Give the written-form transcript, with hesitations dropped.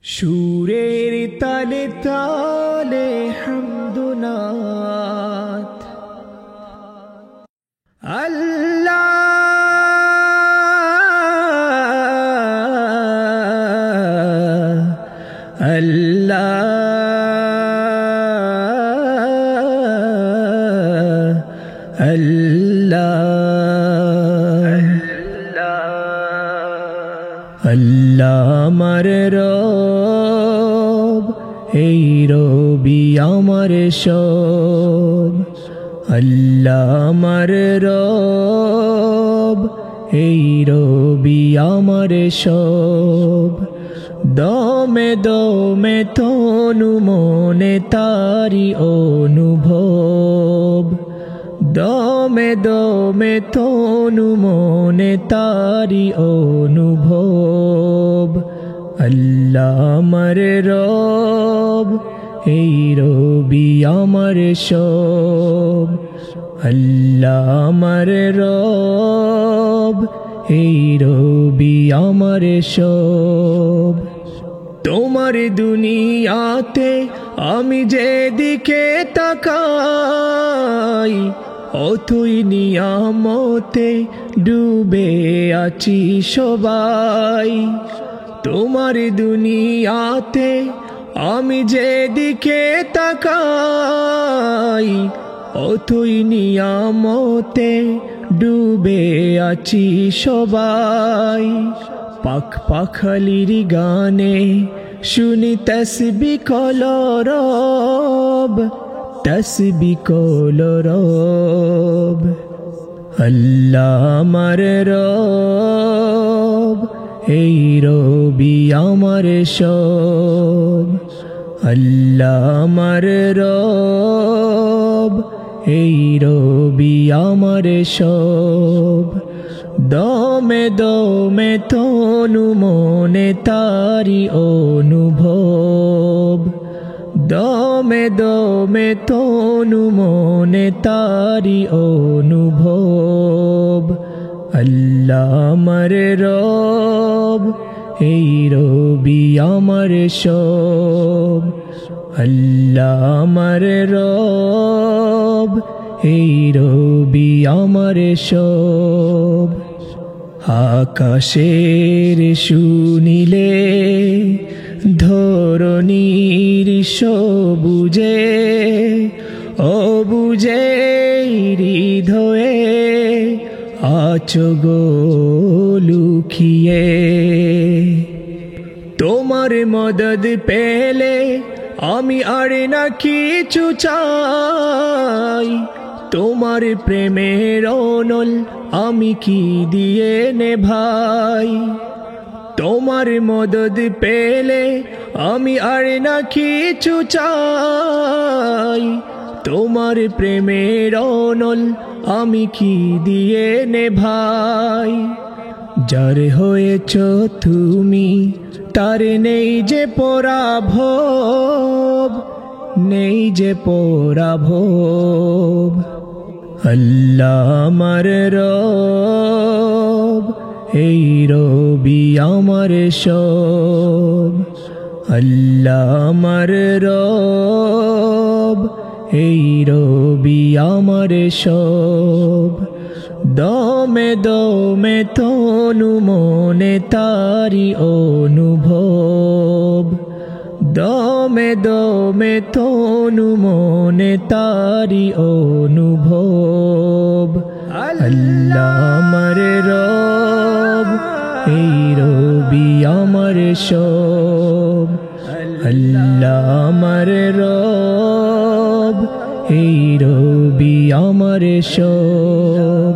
সুরের তালে তালে হামদুনাত আল্লাহ আল্লাহ আল্লাহ আল্লাহ আমার রব এই রবি আমার সব আল্লাহ আমার রব এই রবি আমার সব দমে দমে তনু মনে তারি অনুভব দমে দমে তনু মনে তারি অনুভব আল্লাহ আমার রব এই রবি আমার সব আল্লাহ আমার রব এই রবি আমার সব তোমার দুনিয়াতে আমি যেদিকে তাকাই অথই নিয়ামতে ডুবে আছি সবাই তোমার দুনিয়াতে আমি যেদিকে তাকাই অথই নিয়ামতে ডুবে আছি সবাই পাখ পাখালির গানে শুনি তসবি কলরব তসবি কলরব আল্লাহ আমার রব এই রবি আমার সব আল্লাহ আমার রব এই রবি আমার সব দমে দমে তনু মনে তারি অনুভব দমে দমে তনু মনে তারি অনুভব আল্লাহ আমার রব এই রবি আমার সব আল্লাহ আমার রব এই রবি আমার সব আকাশের শুনিলে ধরণীর সবুজে অবুজে হৃদয়ে আছো গো লুকিয়ে তোমার মদদ পেলে আমি আর না কিছু চাই তোমার প্রেমের অনল আমি কি দিয়ে নে ভাই তোমার মদদ পেলে আমি আর না কিছু চাই তোমার প্রেমের অনল আমি কি দিয়ে নে ভাই যার হয়েছ তুমি তার নেই যে পরাভব নেই যে পরাভব আল্লাহ আমার রব এই রবি আমার সব আল্লাহ আমার রব এই রবি আমার সব দমে দমে তনু মনে তারি অনুভব দমে দমে তনু মনে তারি অনুভব আল্লাহ আমার রব এই রবি আমার সব আল্লাহ আমার রব এই রবি আমার সব